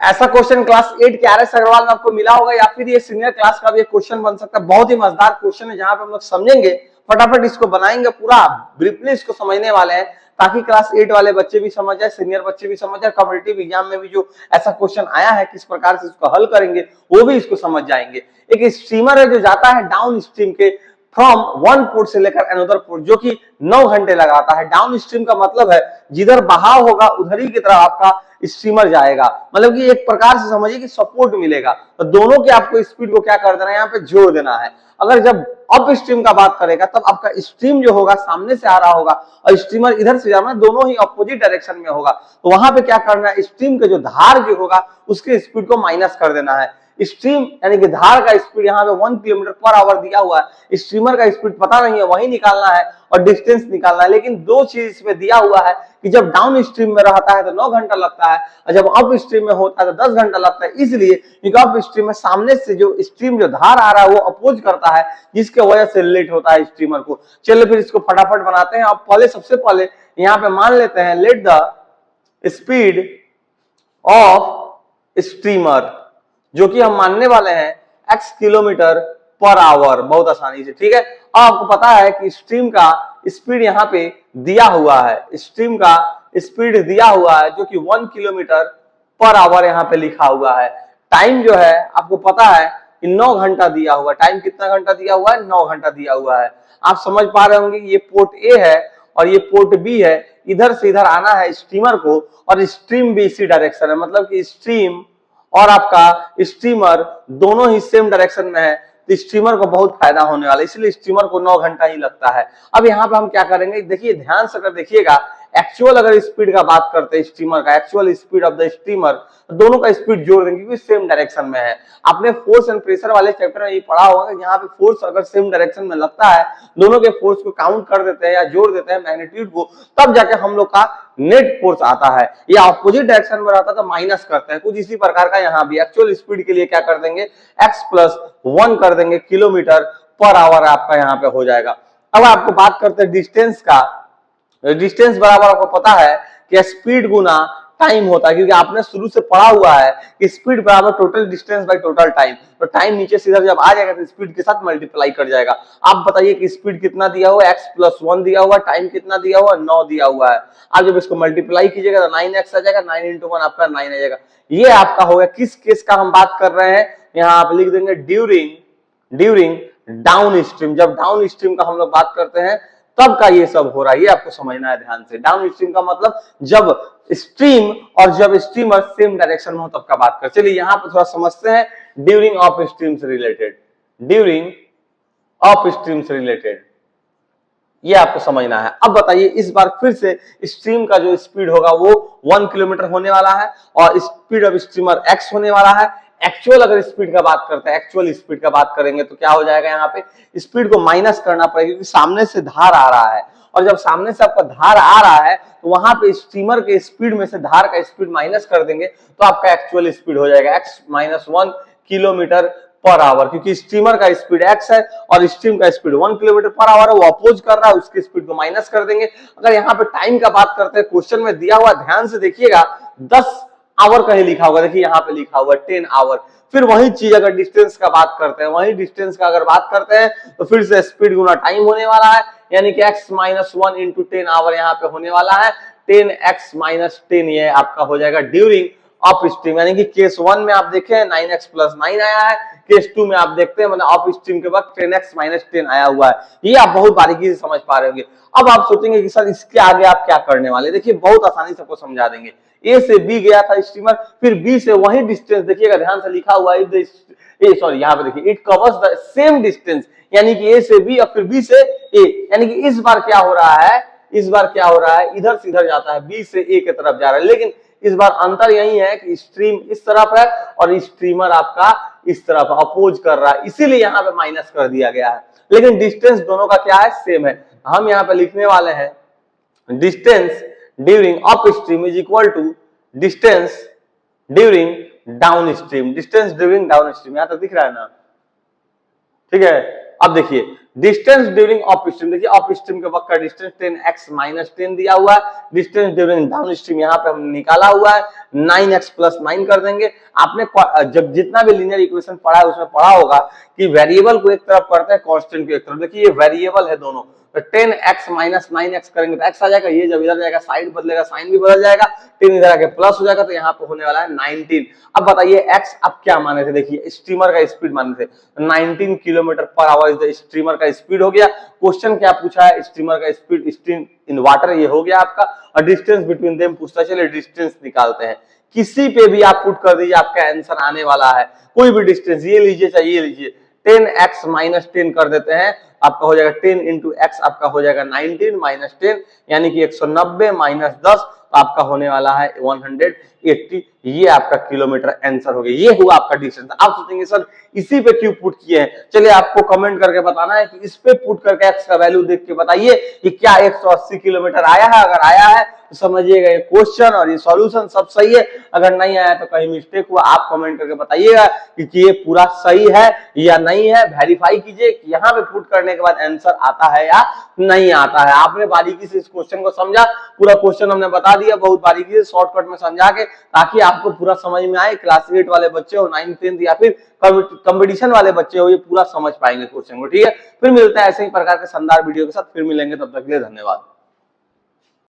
ऐसा question class 8 के R S Agarwal में आपको मिला होगा, या फिर ये सीनियर क्लास का भी एक क्वेश्चन बन सकता है। बहुत ही मजेदार क्वेश्चन है, जहां पे हम लोग समझेंगे, फटाफट इसको बनाएंगे, पूरा ब्रीफली इसको समझने वाले हैं, ताकि क्लास 8 वाले बच्चे भी समझ जाए, सीनियर बच्चे भी समझ जाए, कॉम्पिटिटिव एग्जाम में भी जो ऐसा क्वेश्चन आया है किस प्रकार से इसको हल करेंगे वो भी इसको समझ जाएंगे। एक स्ट्रीमर है जो जाता है डाउन स्ट्रीम के फ्रॉम वन पोर्ट से लेकर अनदर पोर्ट, जो कि 9 घंटे लगाता है। डाउन स्ट्रीम का मतलब है जिधर बहाव होगा उधर ही की तरफ आपका स्ट्रीमर जाएगा, मतलब कि एक प्रकार से समझिए कि सपोर्ट मिलेगा। तो दोनों के आपको स्पीड को क्या कर देना है, यहाँ पे जोड़ देना है। अगर जब अप स्ट्रीम का बात करेगा तब आपका स्ट्रीम जो होगा सामने से आ रहा होगा और स्ट्रीमर इधर से जाना, दोनों ही अपोजिट डायरेक्शन में होगा। तो वहां पे क्या करना है, स्ट्रीम के जो धार जो होगा उसके स्पीड को माइनस कर देना है। स्ट्रीम यानी कि धार का स्पीड यहाँ पे 1 किलोमीटर पर आवर दिया हुआ है, स्ट्रीमर का स्पीड पता नहीं है, वही निकालना है और डिस्टेंस निकालना है। लेकिन दो चीज इसमें दिया हुआ है कि जब डाउन स्ट्रीम में रहता है तो 9 घंटा लगता है, और जब अप स्ट्रीम में होता है तो 10 घंटा लगता है। इसलिए क्योंकि अप स्ट्रीम में सामने से जो स्ट्रीम जो धार आ रहा है वो अपोज करता है, जिसके वजह से लेट होता है स्ट्रीमर को। चलिए फिर इसको फटाफट बनाते हैं। अब पहले सबसे पहले यहाँ पे मान लेते हैं let the speed of streamer, जो कि हम मानने वाले हैं x किलोमीटर पर आवर, बहुत आसानी से। ठीक है, अब आपको पता है कि स्ट्रीम का स्पीड यहाँ पे दिया हुआ है, स्ट्रीम का स्पीड दिया हुआ है जो कि 1 किलोमीटर पर आवर यहाँ पे लिखा हुआ है। टाइम जो है आपको पता है कि 9 घंटा दिया हुआ है। टाइम कितना घंटा दिया हुआ है, 9 घंटा दिया हुआ है। आप समझ पा रहे होंगे ये पोर्ट ए है और ये पोर्ट बी है, इधर से इधर आना है स्ट्रीमर को, और स्ट्रीम भी इसी डायरेक्शन है, मतलब कि स्ट्रीम और आपका स्ट्रीमर दोनों ही सेम डायरेक्शन में है, तो स्ट्रीमर को बहुत फायदा होने वाला है, इसलिए स्ट्रीमर को 9 घंटा ही लगता है। अब यहाँ पे हम क्या करेंगे, देखिए ध्यान से अगर देखिएगा, एक्चुअल अगर स्पीड का बात करते हैं स्ट्रीमर का, actual speed of the streamer, दोनों का स्पीड जोड़ देंगे क्योंकि सेम डायरेक्शन में है। आपने फोर्स एंड प्रेशर वाले चैप्टर में ये पढ़ा होगा कि यहाँ पे फोर्स अगर सेम डायरेक्शन में लगता है, दोनों के फोर्स को काउंट कर देते हैं या जोड़ देते हैं मैग्नीट्यूड को, तब जाके हम लोग का नेट फोर्स आता है। या अपोजिट डायरेक्शन में रहता है तो माइनस करते हैं। कुछ इसी प्रकार का यहाँ भी एक्चुअल स्पीड के लिए क्या कर देंगे, x प्लस 1 कर देंगे किलोमीटर पर आवर आपका यहाँ पे हो जाएगा। अब आपको बात करते हैं डिस्टेंस का। डिस्टेंस बराबर आपको पता है कि स्पीड गुना टाइम होता है, क्योंकि आपने शुरू से पढ़ा हुआ है कि स्पीड बराबर total distance by total time. तो टाइम नीचे से इधर जब आ जाएगा तो स्पीड के साथ मल्टीप्लाई कर जाएगा। आप बताइए कि स्पीड कितना दिया हुआ है, x प्लस 1 दिया हुआ, टाइम कितना दिया हुआ, 9 दिया हुआ है। आप जब इसको मल्टीप्लाई कीजिएगा तो 9x आ जाएगा, 9 इंटू 1 आपका 9 आ जाएगा। ये आपका हो गया। किस केस का हम बात कर रहे हैं, यहाँ आप लिख देंगे ड्यूरिंग डाउन स्ट्रीम। जब डाउन स्ट्रीम का हम लोग बात करते हैं तब का ये सब हो रहा है, ये आपको समझना है ध्यान से। डाउन स्ट्रीम का मतलब जब स्ट्रीम और जब स्ट्रीमर सेम डायरेक्शन में हो तब का बात कर। चलिए यहाँ पे थोड़ा समझते हैं ड्यूरिंग अप स्ट्रीम से रिलेटेड। ड्यूरिंग अप स्ट्रीम से रिलेटेड ये आपको समझना है। अब बताइए इस बार फिर से स्ट्रीम का जो स्पीड होगा वो 1 किलोमीटर होने वाला है और स्पीड ऑफ स्ट्रीमर x होने वाला है। एक्चुअल अगर स्पीड का बात करते हैं, एक्चुअल स्पीड का बात करेंगे तो क्या हो जाएगा, यहाँ पे स्पीड को माइनस करना पड़ेगा क्योंकि सामने से धार आ रहा है, और जब सामने से आपका धार आ रहा है तो वहां पे स्ट्रीमर के स्पीड में से धार का स्पीड माइनस कर देंगे तो आपका एक्चुअल स्पीड हो जाएगा x minus 1 kilometre per hour, क्योंकि स्ट्रीमर का स्पीड x है और स्ट्रीम का स्पीड 1 किलोमीटर पर आवर है, वो अपोज कर रहा है, उसकी स्पीड को माइनस कर देंगे। अगर यहाँ पे टाइम का बात करते हैं, क्वेश्चन में दिया हुआ ध्यान से देखिएगा 10 आवर कहीं लिखा होगा, देखिए यहाँ पे लिखा हुआ 10 आवर। फिर वही चीज अगर डिस्टेंस का बात करते हैं, वही डिस्टेंस का अगर बात करते हैं तो फिर से स्पीड गुना टाइम होने वाला है, यानी कि x माइनस 1 इंटू 10 आवर यहाँ पे होने वाला है। 10x माइनस 10 ये आपका हो जाएगा ड्यूरिंग अप स्ट्रीम, यानी कि केस 1 में आप देखें 9x प्लस 9 आया है, केस 2 में आप देखते हैं मतलब अप स्ट्रीम के वक्त 10x माइनस 10 आया हुआ है। ये आप बहुत बारीकी से समझ पा रहे होंगे। अब आप सोचेंगे कि सर इसके आगे आप क्या करने वाले, देखिए बहुत आसानी से आपको समझा देंगे। ए से बी गया था स्ट्रीमर, फिर बी से वही डिस्टेंस, देखिएगा ध्यान से लिखा हुआ है सॉरी यहाँ पे देखिए it covers the same distance, यानी कि ए से बी और फिर बी से ए, यानी कि इस बार क्या हो रहा है, इस बार क्या हो रहा है, इधर से इधर जाता है, बी से ए की तरफ जा रहा है। लेकिन इस बार अंतर यही है कि स्ट्रीम इस तरफ है और स्ट्रीमर आपका इस तरफ अपोज कर रहा है, इसीलिए यहाँ पे माइनस कर दिया गया है। लेकिन डिस्टेंस दोनों का क्या है, सेम है। हम यहाँ पे लिखने वाले हैं distance during upstream is equal to distance during downstream. Distance during downstream, यहां तक दिख रहा है ना, ठीक है। अब देखिए डिस्टेंस ड्यूरिंग अप स्ट्रीम, देखिए अप स्ट्रीम के वक्त का डिस्टेंस 10x माइनस 10 दिया हुआ है। डिस्टेंस ड्यूरिंग डाउन स्ट्रीम यहाँ पे हमने निकाला हुआ है 9x प्लस 9 कर देंगे। आपने जब जितना भी लीनियर इक्वेशन पढ़ा है उसमें पढ़ा होगा कि वेरिएबल को एक तरफ करते हैं, कांस्टेंट को एक तरफ। देखिए ये वेरिएबल है दोनों, तो 10x माइनस 9x करेंगे तो x आ जाएगा, ये जब इधर जाएगा साइड बदलेगा साइन भी बदल जाएगा, 10 इधर आके प्लस हो जाएगा, तो यहाँ पे होने वाला है 19। अब बताइए x अब क्या माने थे, देखिए स्ट्रीमर का स्पीड माने थे 19 kilometre per hour is the streamer का स्पीड हो गया। क्वेश्चन क्या पूछा है, स्ट्रीमर का स्पीड स्ट्रीम इन वाटर, ये हो गया आपका। और डिस्टेंस बिटवीन देम पूछता है, चलिए डिस्टेंस निकालते हैं। किसी पे भी आप पुट कर दीजिए, आपका आंसर आने वाला है। कोई भी डिस्टेंस ये लीजिए चाहे ये लीजिए, 10x माइनस 10 कर देते हैं, आपका हो जाएगा 10 इंटू एक्स, आपका हो जाएगा 19 माइनस 10 यानी कि 190 माइनस 10, तो आपका होने वाला है 180। ये आपका किलोमीटर आंसर हो गया, ये हुआ आपका डिस्टेंस। आप सोचेंगे सर इसी पे क्यों पुट किए हैं, चलिए आपको कमेंट करके बताना है कि इस पे पुट करके एक्स का वैल्यू देख के बताइए कि क्या 180 किलोमीटर आया है। अगर आया है तो समझिएगा ये क्वेश्चन और ये सॉल्यूशन सब सही है, अगर नहीं आया तो कहीं मिस्टेक हुआ, आप कमेंट करके बताइएगा कि ये पूरा सही है या नहीं है। वेरीफाई कीजिए कि यहाँ पे पुट करने के बाद आंसर आता है या नहीं आता है। आपने बारीकी से इस क्वेश्चन को समझा, पूरा क्वेश्चन हमने बता दिया बहुत बारीकी से शॉर्टकट में समझा के, ताकि आपको पूरा समझ में आए। क्लास 8 वाले बच्चे हो, 9th 10th या फिर कंपटीशन वाले बच्चे हो, ये पूरा समझ पाएंगे क्वेश्चन को। ठीक है, फिर मिलते हैं ऐसे ही प्रकार के शानदार वीडियो के साथ, फिर मिलेंगे, तब तक के लिए धन्यवाद।